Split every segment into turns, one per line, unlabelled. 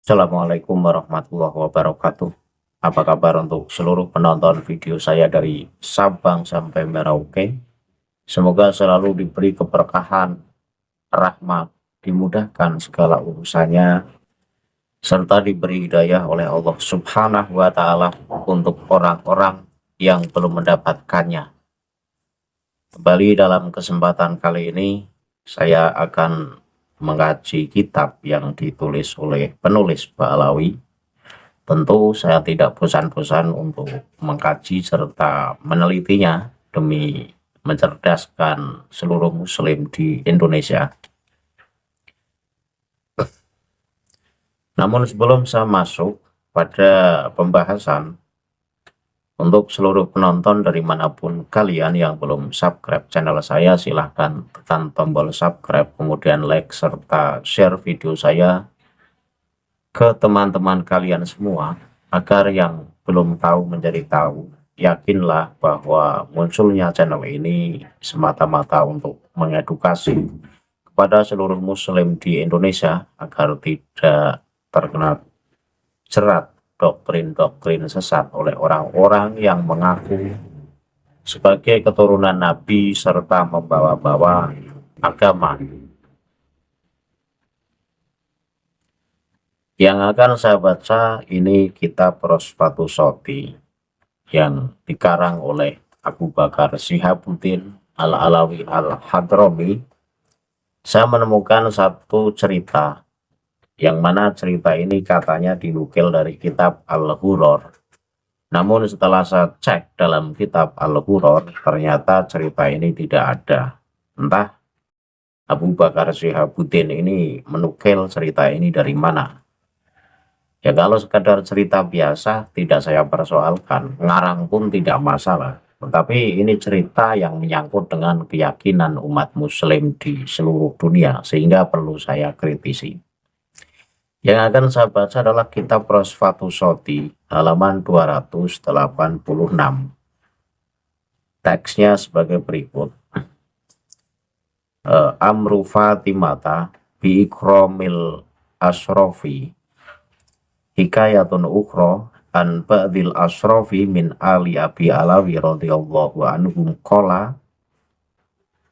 Assalamualaikum warahmatullahi wabarakatuh. Apa kabar untuk seluruh penonton video saya dari Sabang sampai Merauke? Semoga selalu diberi keberkahan, rahmat, dimudahkan segala urusannya, serta diberi hidayah oleh Allah Subhanahu wa Ta'ala untuk orang-orang yang belum mendapatkannya. Kembali dalam kesempatan kali ini, saya akan mengkaji kitab yang ditulis oleh penulis Ba'alawi. Tentu saya tidak bosan-bosan untuk mengkaji serta menelitinya demi mencerdaskan seluruh muslim di Indonesia. Namun sebelum saya masuk pada pembahasan, untuk seluruh penonton dari manapun kalian yang belum subscribe channel saya, silahkan tekan tombol subscribe, kemudian like serta share video saya ke teman-teman kalian semua, agar yang belum tahu menjadi tahu. Yakinlah bahwa munculnya channel ini semata-mata untuk mengedukasi kepada seluruh muslim di Indonesia agar tidak terkena jerat doktrin-doktrin sesat oleh orang-orang yang mengaku sebagai keturunan Nabi serta membawa-bawa agama. Yang akan saya baca ini kitab Rosfatu Shoti yang dikarang oleh Abu Bakar Syihabuddin Al-Alawi Al-Hadrami. Saya menemukan satu cerita yang mana cerita ini katanya dinukil dari kitab Al-Huror. Namun setelah saya cek dalam kitab Al-Huror, ternyata cerita ini tidak ada. Entah Abu Bakar Syihabuddin ini menukil cerita ini dari mana. Ya kalau sekadar cerita biasa tidak saya persoalkan, ngarang pun tidak masalah. Tetapi ini cerita yang menyangkut dengan keyakinan umat muslim di seluruh dunia, sehingga perlu saya kritisi. Yang akan saya baca adalah kitab Rosfatu Shoti, halaman 286. Teksnya sebagai berikut. Amru Fatimata bi ikromil asrofi hikayatun ukhra an ba'dil asrofi min ali abi alawi radhiyallahu anhum qala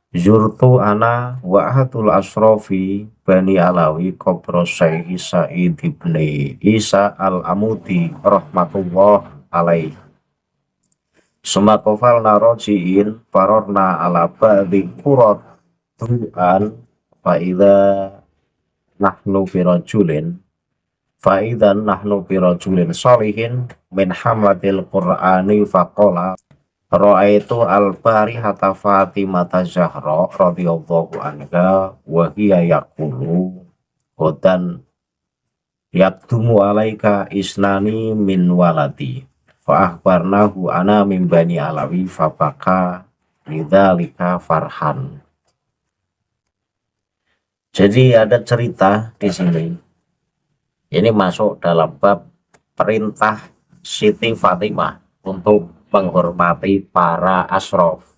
zurtu ana wa ahatul asrofi bani alawi qabra syekh Sa'id ibni Isa al-Amudi rahmatullah alaih summa qafalna rojiin farorna ala ba'di qurat du'an fa'idha nahnu birajulin fa'idan nahnu birajulin solihin min hamadil qur'ani faqola ra'aitu al-barihata Fatimata Zahra radhiyallahu anha wa hiya yaqulu dan yakdumu alaika isnani min waladi fa akhbarnahu ana min bani alawi fabaka lidzalika farhan. Jadi ada cerita di sini. Ini masuk dalam bab perintah Siti Fatimah untuk menghormati para asrof.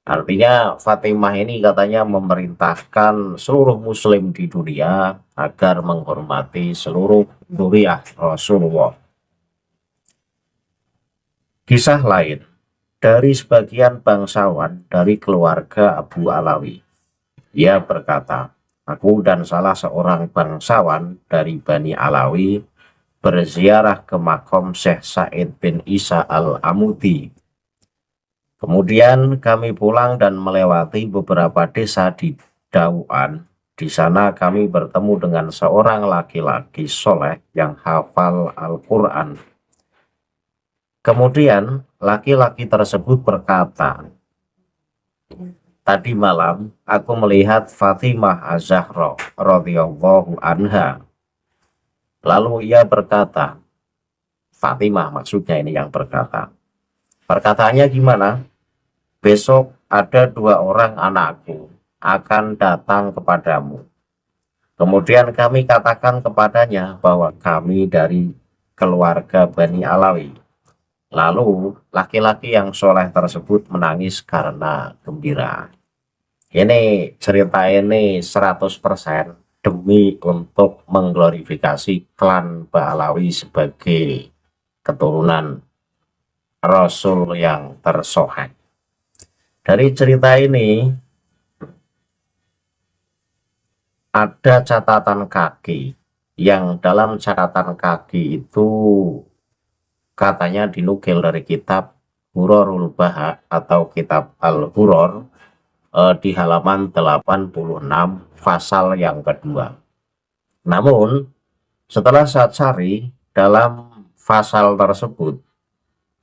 Artinya Fatimah ini katanya memerintahkan seluruh muslim di dunia agar menghormati seluruh dzurriyyah Rasulullah. Kisah lain dari sebagian bangsawan dari keluarga Abu Alawi. Ia berkata, aku dan salah seorang bangsawan dari Bani Alawi berziarah ke makom Syekh Sa'id bin Isa al-Amudi. Kemudian kami pulang dan melewati beberapa desa di Dauan. Di sana kami bertemu dengan seorang laki-laki soleh yang hafal Al-Quran. Kemudian laki-laki tersebut berkata, tadi malam aku melihat Fatimah Az-Zahra radhiyallahu anha. Lalu ia berkata, Fatimah maksudnya ini yang berkata. Perkataannya gimana? Besok ada 2 orang anakku akan datang kepadamu. Kemudian kami katakan kepadanya bahwa kami dari keluarga Bani Alawi. Lalu laki-laki yang soleh tersebut menangis karena gembira. Ini cerita ini 100% demi untuk mengglorifikasi klan Ba'alawi sebagai keturunan Rasul yang tersoheh. Dari cerita ini ada catatan kaki, yang dalam catatan kaki itu katanya dinukil dari kitab Hurorul Baha atau kitab Al-Huror di halaman 86 pasal yang kedua. Namun setelah saya cari dalam pasal tersebut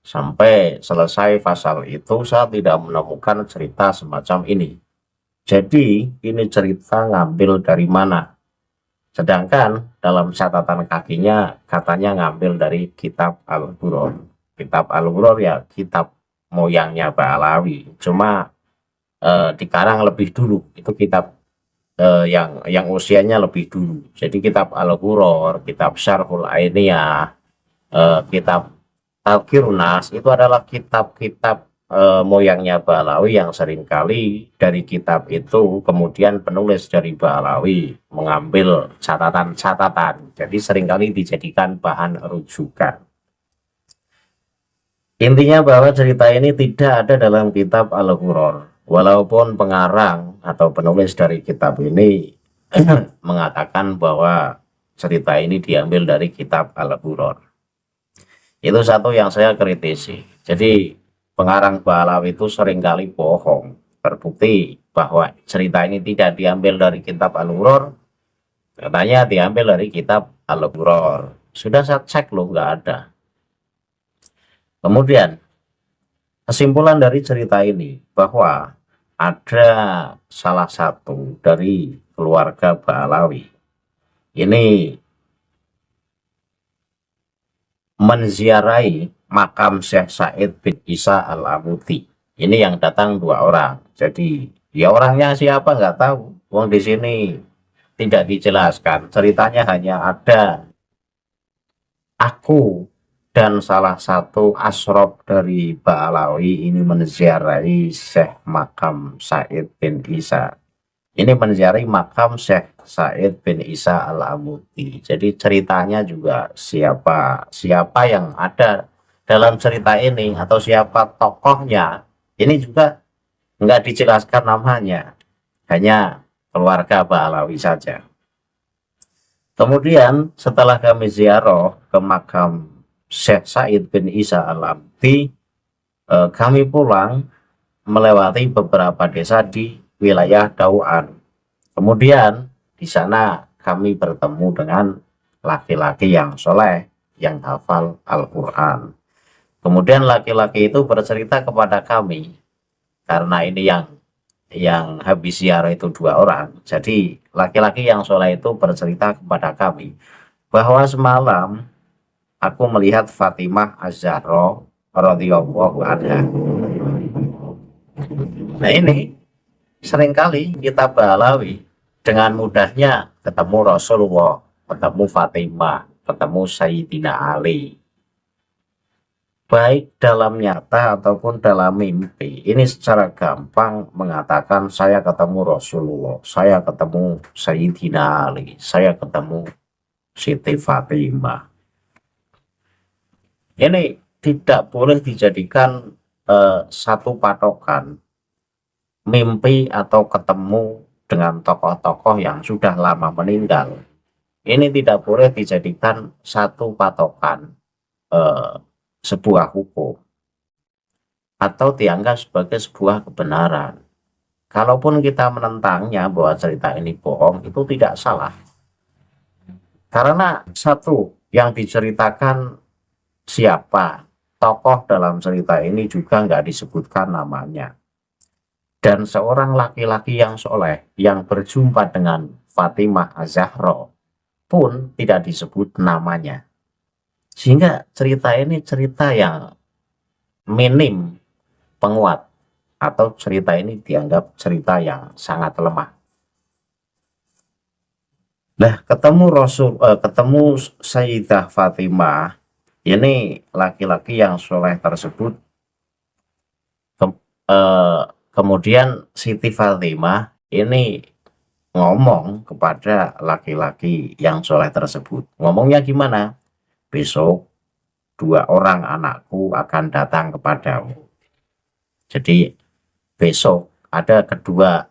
sampai selesai pasal itu, saya tidak menemukan cerita semacam ini. Jadi ini cerita ngambil dari mana? Sedangkan dalam catatan kakinya katanya ngambil dari kitab Al-Huror. Kitab Al-Huror ya kitab moyangnya Ba'alawi, cuma dikarang lebih dulu. Itu kitab yang usianya lebih dulu. Jadi kitab Al-Huror, kitab Syarhul Ainiyah, kitab Tazkirun Nas itu adalah kitab-kitab moyangnya Ba'alawi yang seringkali dari kitab itu kemudian penulis dari Ba'alawi mengambil catatan-catatan. Jadi seringkali dijadikan bahan rujukan. Intinya bahwa cerita ini tidak ada dalam kitab Al-Huror. Walaupun pengarang atau penulis dari kitab ini mengatakan bahwa cerita ini diambil dari kitab Al-Huror. Itu satu yang saya kritisi. Jadi pengarang Ba'alawi itu seringkali bohong. Terbukti bahwa cerita ini tidak diambil dari kitab Al-Huror, katanya diambil dari kitab Al-Huror. Sudah saya cek loh, nggak ada. Kemudian kesimpulan dari cerita ini bahwa ada salah satu dari keluarga Ba'alawi ini menziarahi makam Syekh Said bin Isa Al-Amuti. Ini yang datang 2 orang. Jadi ya orangnya siapa nggak tahu. Wong di sini tidak dijelaskan. Ceritanya hanya ada aku dan salah satu asrof dari Ba'alawi ini menziarahi Syekh makam Said bin Isa. Ini menziarahi makam Syekh Said bin Isa Al-Amuti. Jadi ceritanya juga siapa yang ada dalam cerita ini atau siapa tokohnya, ini juga nggak dijelaskan namanya, hanya keluarga Ba'alawi saja. Kemudian setelah kami ziarah ke makam Syekh Said bin Isa Al-Amuti, kami pulang melewati beberapa desa di wilayah Dauan. Kemudian di sana kami bertemu dengan laki-laki yang soleh, yang hafal Al-Quran. Kemudian laki-laki itu bercerita kepada kami, karena ini yang habis ziarah itu 2 orang. Jadi laki-laki yang soleh itu bercerita kepada kami bahwa semalam aku melihat Fatimah Az-Zahra radhiyallahu anha. Nah ini seringkali kita Ba'alawi dengan mudahnya ketemu Rasulullah, ketemu Fatimah, ketemu Sayyidina Ali, baik dalam nyata ataupun dalam mimpi. Ini secara gampang mengatakan saya ketemu Rasulullah, saya ketemu Sayyidina Ali, saya ketemu Siti Fatimah. Ini tidak boleh dijadikan satu patokan mimpi atau ketemu dengan tokoh-tokoh yang sudah lama meninggal. Ini tidak boleh dijadikan satu patokan sebuah hukum atau dianggap sebagai sebuah kebenaran. Kalaupun kita menentangnya bahwa cerita ini bohong, itu tidak salah. Karena satu yang diceritakan siapa tokoh dalam cerita ini juga nggak disebutkan namanya. Dan seorang laki-laki yang soleh yang berjumpa dengan Fatimah Az-Zahra pun tidak disebut namanya. Sehingga cerita ini cerita yang minim penguat, atau cerita ini dianggap cerita yang sangat lemah. Nah, ketemu Sayyidah Fatimah, ini laki-laki yang soleh tersebut kemudian Siti Fatimah ini ngomong kepada laki-laki yang soleh tersebut. Ngomongnya gimana? Besok 2 orang anakku akan datang kepadamu. Jadi besok ada 2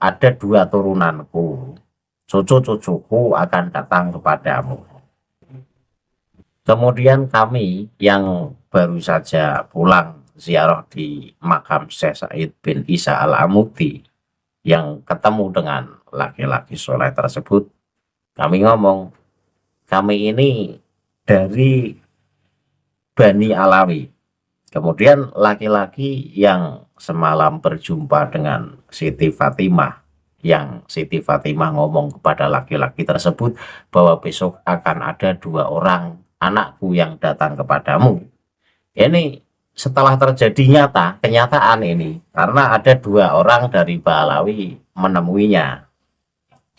turunanku, cucu-cucuku akan datang kepadamu. Kemudian kami yang baru saja pulang ziarah di makam Syekh Said bin Isa Al-Amudi yang ketemu dengan laki-laki soleh tersebut, kami ngomong, kami ini dari Bani Alawi. Kemudian laki-laki yang semalam berjumpa dengan Siti Fatimah, yang Siti Fatimah ngomong kepada laki-laki tersebut bahwa besok akan ada 2 orang anakku yang datang kepadamu. Ini setelah terjadi kenyataan ini, karena ada 2 orang dari Balawi menemuinya.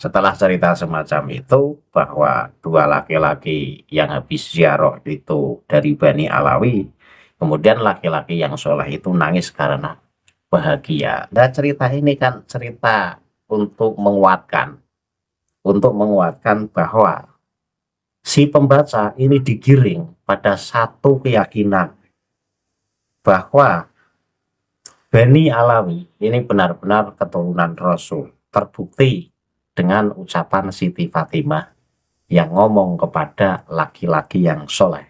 Setelah cerita semacam itu, bahwa 2 laki-laki yang habis ziarah itu dari Bani Alawi, kemudian laki-laki yang soleh itu nangis karena bahagia. Nah, cerita ini kan cerita untuk menguatkan bahwa si pembaca ini digiring pada satu keyakinan bahwa Bani Alawi ini benar-benar keturunan Rasul, terbukti dengan ucapan Siti Fatimah yang ngomong kepada laki-laki yang soleh,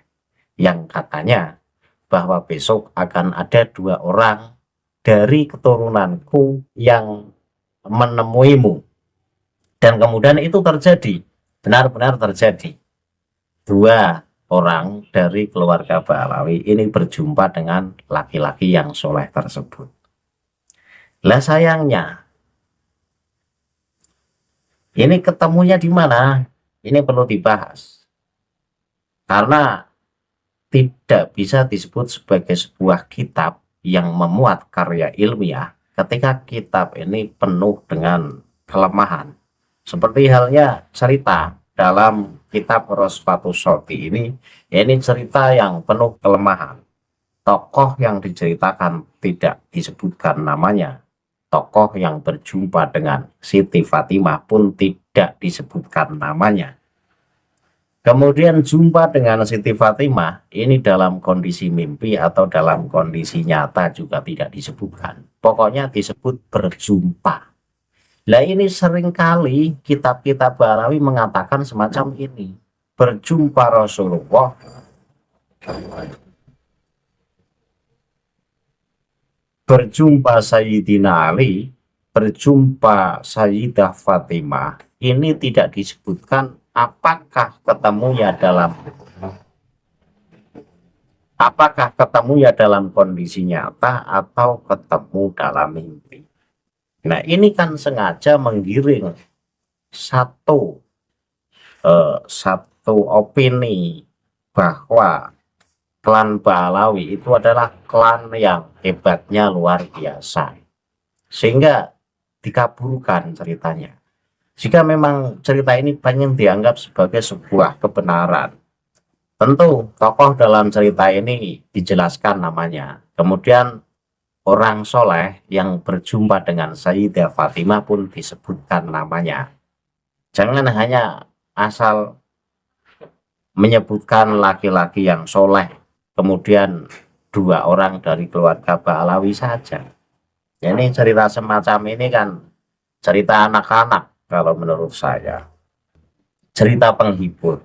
yang katanya bahwa besok akan ada 2 orang dari keturunanku yang menemuimu. Dan kemudian itu terjadi, benar-benar terjadi. 2 orang dari keluarga Balawi ini berjumpa dengan laki-laki yang soleh tersebut. Lah sayangnya, ini ketemunya di mana? Ini perlu dibahas. Karena tidak bisa disebut sebagai sebuah kitab yang memuat karya ilmiah ketika kitab ini penuh dengan kelemahan. Seperti halnya cerita dalam kitab Rosfatus Shoti ini cerita yang penuh kelemahan. Tokoh yang diceritakan tidak disebutkan namanya. Tokoh yang berjumpa dengan Siti Fatimah pun tidak disebutkan namanya. Kemudian jumpa dengan Siti Fatimah ini dalam kondisi mimpi atau dalam kondisi nyata juga tidak disebutkan. Pokoknya disebut berjumpa. Nah, ini seringkali kitab-kitab Balawi mengatakan semacam ini. Berjumpa Rasulullah, berjumpa Sayyidina Ali, berjumpa Sayyidah Fatimah. Ini tidak disebutkan apakah ketemunya dalam kondisi nyata atau ketemu dalam mimpi. Nah, ini kan sengaja menggiring satu opini bahwa klan Balawi itu adalah klan yang hebatnya luar biasa, sehingga dikabulkan ceritanya. Jika memang cerita ini pengen dianggap sebagai sebuah kebenaran, tentu tokoh dalam cerita ini dijelaskan namanya. Kemudian orang soleh yang berjumpa dengan Sayyidah Fatimah pun disebutkan namanya. Jangan hanya asal menyebutkan laki-laki yang soleh, kemudian 2 orang dari keluarga Balawi saja. Ini cerita semacam ini kan cerita anak-anak kalau menurut saya. Cerita penghibur.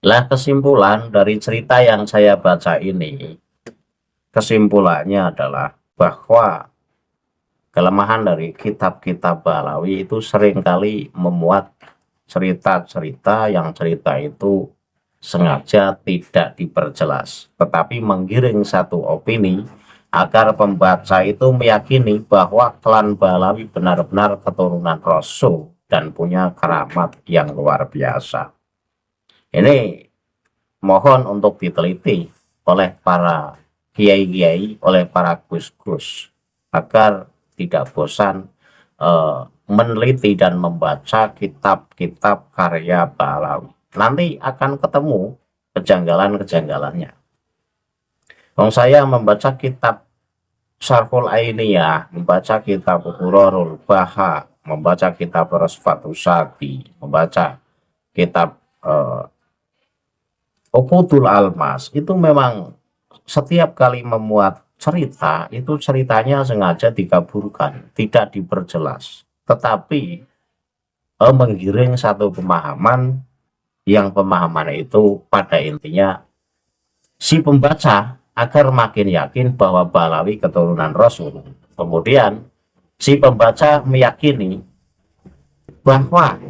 Lah, kesimpulan dari cerita yang saya baca ini, kesimpulannya adalah bahwa kelemahan dari kitab-kitab Balawi itu seringkali memuat cerita-cerita yang cerita itu sengaja tidak diperjelas, tetapi menggiring satu opini agar pembaca itu meyakini bahwa klan Balawi benar-benar keturunan Rasul dan punya keramat yang luar biasa. Ini mohon untuk diteliti oleh para kiai-kiai, oleh para gus-gus, agar tidak bosan meneliti dan membaca kitab-kitab karya Balawi. Nanti akan ketemu kejanggalan-kejanggalannya. Saya membaca kitab Syarhul Ainiyah, membaca kitab Ghurarul Baha, membaca kitab Rosfatus Sati, membaca kitab Uqudul Almas, itu memang setiap kali memuat cerita, itu ceritanya sengaja dikaburkan, tidak diperjelas, tetapi menggiring satu pemahaman, yang pemahaman itu pada intinya si pembaca agar makin yakin bahwa Balawi keturunan Rasul. Kemudian si pembaca meyakini bahwa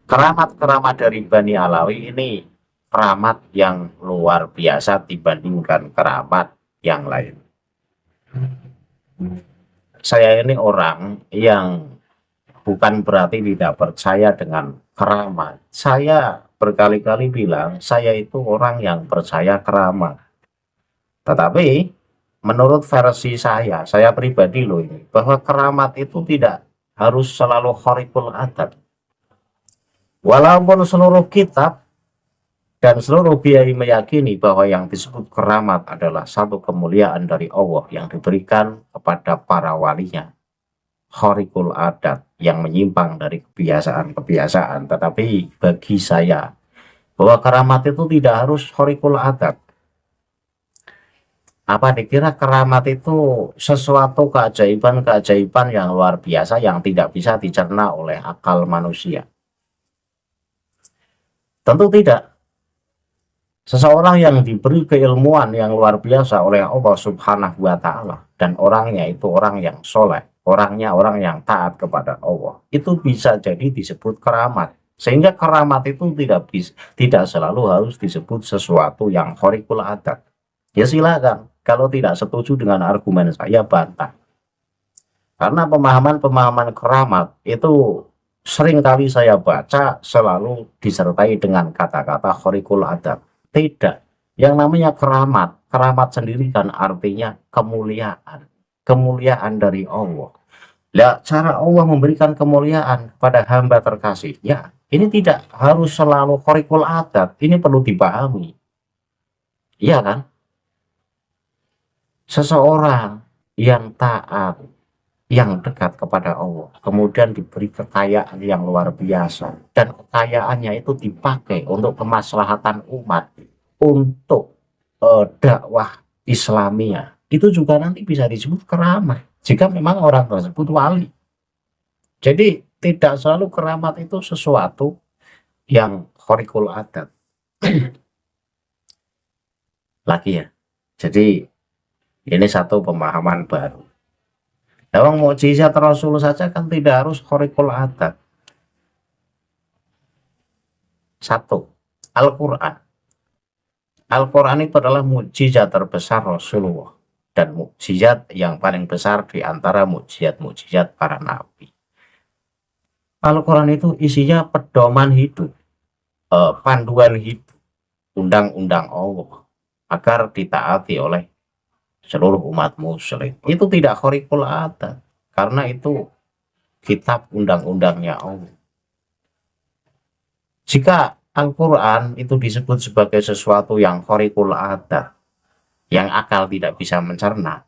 keramat-keramat dari Bani Alawi ini keramat yang luar biasa dibandingkan keramat yang lain. Saya ini orang yang bukan berarti tidak percaya dengan keramat. Saya berkali-kali bilang saya itu orang yang percaya keramat. Tetapi menurut versi saya pribadi loh ini, bahwa keramat itu tidak harus selalu khariqul adat. Walaupun seluruh kitab dan seluruh kiai meyakini bahwa yang disebut keramat adalah satu kemuliaan dari Allah yang diberikan kepada para walinya, khariqul adat, yang menyimpang dari kebiasaan-kebiasaan. Tetapi bagi saya, bahwa keramat itu tidak harus khariqul adat. Apa dikira keramat itu sesuatu keajaiban-keajaiban yang luar biasa yang tidak bisa dicerna oleh akal manusia? Tentu tidak. Seseorang yang diberi keilmuan yang luar biasa oleh Allah Subhanahu wa Ta'ala, dan orangnya itu orang yang soleh, orangnya orang yang taat kepada Allah, itu bisa jadi disebut keramat. Sehingga keramat itu tidak selalu harus disebut sesuatu yang khariqul adat. Ya silakan, kalau tidak setuju dengan argumen saya, bantah. Karena pemahaman-pemahaman keramat itu sering kali saya baca selalu disertai dengan kata-kata khariqul adat. Tidak. Yang namanya keramat sendiri kan artinya kemuliaan. Kemuliaan dari Allah. Nah, cara Allah memberikan kemuliaan kepada hamba terkasihnya, ini tidak harus selalu khariqul adat. Ini perlu dipahami. Iya kan? Seseorang yang taat, yang dekat kepada Allah, kemudian diberi kekayaan yang luar biasa, dan kekayaannya itu dipakai untuk kemaslahatan umat, untuk dakwah Islamiyah, itu juga nanti bisa disebut keramat jika memang orang tersebut wali. Jadi tidak selalu keramat itu sesuatu yang khariqul adat. Lagi ya, jadi ini satu pemahaman baru. Memang mukjizat Rasul saja kan tidak harus khariqul adat. Satu, Al-Quran. Al-Quran itu adalah mukjizat terbesar Rasulullah, dan mukjizat yang paling besar di antara mukjizat-mukjizat para nabi. Al-Quran itu isinya pedoman hidup, panduan hidup, undang-undang Allah agar ditaati oleh seluruh umat muslim. Itu tidak khariqul adat, karena itu kitab undang-undangnya Allah. Jika Al-Quran itu disebut sebagai sesuatu yang khariqul adat, yang akal tidak bisa mencerna,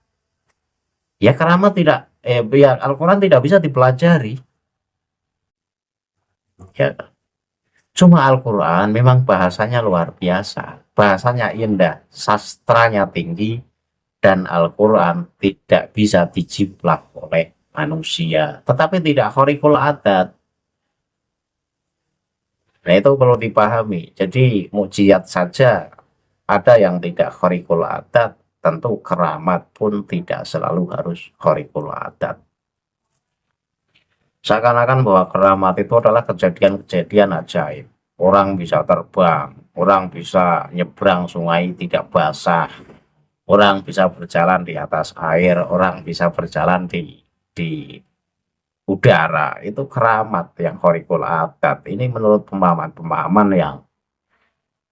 ya keramat tidak, ya Al-Quran tidak bisa dipelajari. Ya, cuma Al-Quran memang bahasanya luar biasa, bahasanya indah, sastranya tinggi, dan Al-Quran tidak bisa dijiplak oleh manusia, tetapi tidak khariqul adat. Nah, itu perlu dipahami. Jadi mukjizat saja ada yang tidak khariqul adat, tentu keramat pun tidak selalu harus khariqul adat. Seakan-akan bahwa keramat itu adalah kejadian-kejadian ajaib. Orang bisa terbang, orang bisa nyebrang sungai tidak basah, orang bisa berjalan di atas air, orang bisa berjalan di udara. Itu keramat yang khariqul adat. Ini menurut pemahaman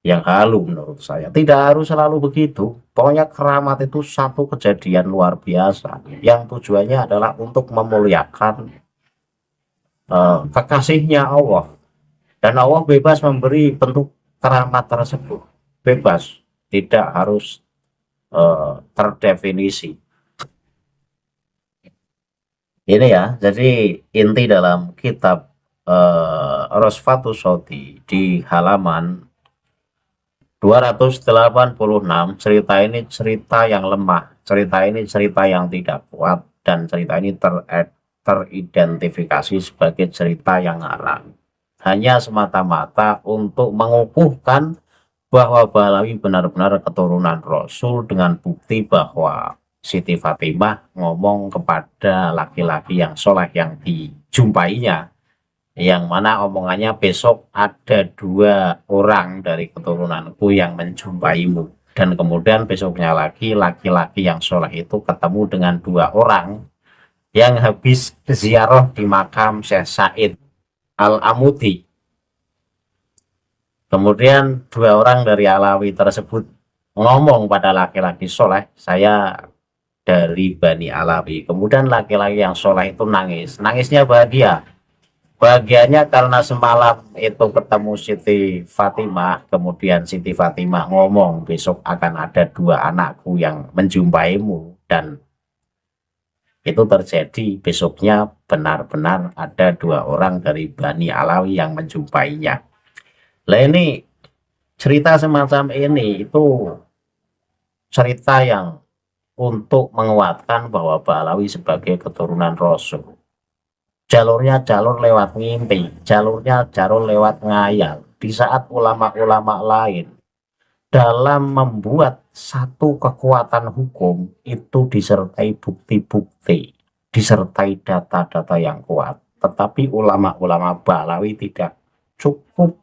yang halu menurut saya. Tidak harus selalu begitu. Pokoknya keramat itu satu kejadian luar biasa yang tujuannya adalah untuk memuliakan kekasihnya Allah. Dan Allah bebas memberi bentuk keramat tersebut. Bebas. Tidak harus terdefinisi. Ini ya, jadi inti dalam kitab Rosfatus Soti di halaman 286, cerita ini cerita yang lemah, cerita ini cerita yang tidak kuat, dan cerita ini teridentifikasi sebagai cerita yang ngarang. Hanya semata-mata untuk mengukuhkan bahwa Balawi benar-benar keturunan Rasul dengan bukti bahwa Siti Fatimah ngomong kepada laki-laki yang soleh yang dijumpainya, yang mana omongannya besok ada 2 orang dari keturunanku yang menjumpaimu, dan kemudian besoknya lagi laki-laki yang soleh itu ketemu dengan 2 orang yang habis ziarah di makam Syekh Said Al-Amudi. Kemudian 2 orang dari Alawi tersebut ngomong pada laki-laki soleh, saya dari Bani Alawi. Kemudian laki-laki yang soleh itu nangis, nangisnya bahagia. Bahagianya karena semalam itu ketemu Siti Fatimah, kemudian Siti Fatimah ngomong besok akan ada 2 anakku yang menjumpaimu, dan itu terjadi besoknya benar-benar ada 2 orang dari Bani Alawi yang menjumpainya. Lah ini cerita semacam ini itu cerita yang untuk menguatkan bahwa Balawi sebagai keturunan Rasul. Jalurnya jalur lewat ngimpi, jalurnya jalur lewat ngayal. Di saat ulama-ulama lain dalam membuat satu kekuatan hukum itu disertai bukti-bukti, disertai data-data yang kuat. Tetapi ulama-ulama Balawi tidak cukup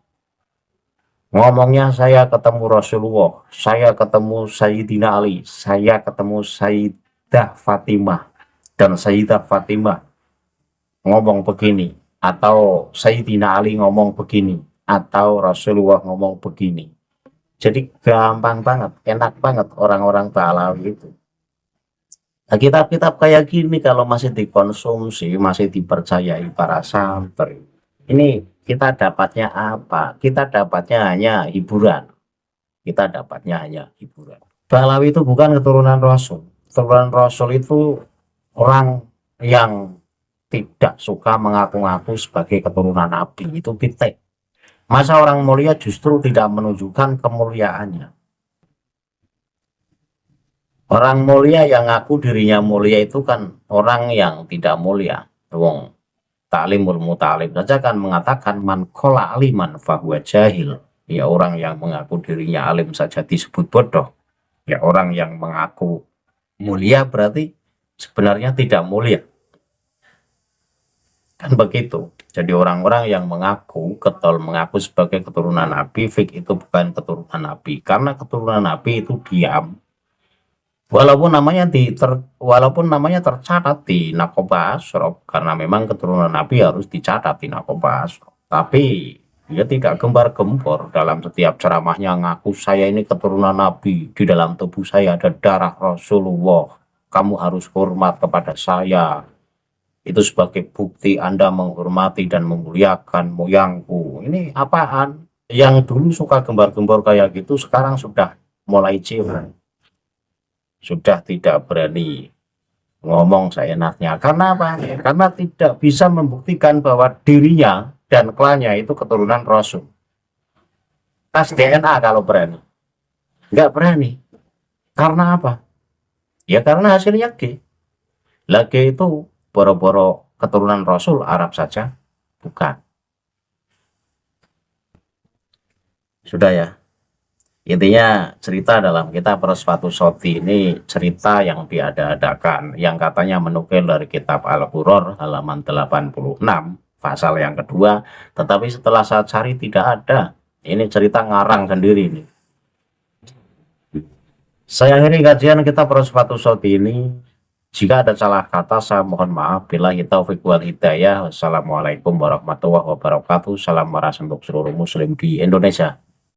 ngomongnya saya ketemu Rasulullah, saya ketemu Sayyidina Ali, saya ketemu Sayyidah Fatimah, dan Sayyidah Fatimah ngomong begini, atau Sayyidina Ali ngomong begini, atau Rasulullah ngomong begini. Jadi gampang banget, enak banget orang-orang Balawi itu. Nah, kitab-kitab kayak gini kalau masih dikonsumsi, masih dipercayai para santri, ini kita dapatnya apa? Kita dapatnya hanya hiburan. Kita dapatnya hanya hiburan. Balawi itu bukan keturunan Rasul. Keturunan Rasul itu orang yang tidak suka mengaku-ngaku sebagai keturunan Nabi. Itu titik. Masa orang mulia justru tidak menunjukkan kemuliaannya. Orang mulia yang ngaku dirinya mulia itu kan orang yang tidak mulia. Wong Ta'limul Mutalim saja kan mengatakan man kola aliman fahuwa jahil. Ya orang yang mengaku dirinya alim saja disebut bodoh. Ya orang yang mengaku mulia berarti sebenarnya tidak mulia. Kan begitu. Jadi orang-orang yang mengaku ketol mengaku sebagai keturunan Nabi, fik itu bukan keturunan Nabi. Karena keturunan Nabi itu diam. Walaupun namanya tercatat di Nakoba Ashraf, karena memang keturunan Nabi harus dicatat di Nakoba Ashraf. Tapi dia tidak gembar-gembor dalam setiap ceramahnya ngaku saya ini keturunan Nabi, di dalam tubuh saya ada darah Rasulullah. Kamu harus hormat kepada saya. Itu sebagai bukti Anda menghormati dan memuliakan moyangku. Ini apaan? Yang dulu suka gembar-gembor kayak gitu sekarang sudah mulai cium. Sudah tidak berani ngomong seenaknya. Karena apa? Karena tidak bisa membuktikan bahwa dirinya dan klannya itu keturunan Rasul. Tes DNA kalau berani. Nggak berani. Karena apa? Ya karena hasilnya G. Lagi itu boro-boro keturunan Rasul Arab saja. Bukan. Sudah ya. Intinya cerita dalam kitab Rosfatus Soti ini cerita yang diada-adakan, yang katanya menukil dari kitab Al-Quror halaman 86 pasal yang kedua, tetapi setelah saya cari tidak ada. Ini cerita ngarang sendiri ini. Saya akhiri kajian kitab Rosfatus Soti ini. Jika ada salah kata saya mohon maaf. Billahi taufiq wal hidayah. Wassalamualaikum warahmatullahi wabarakatuh. Salam waras untuk seluruh muslim di Indonesia.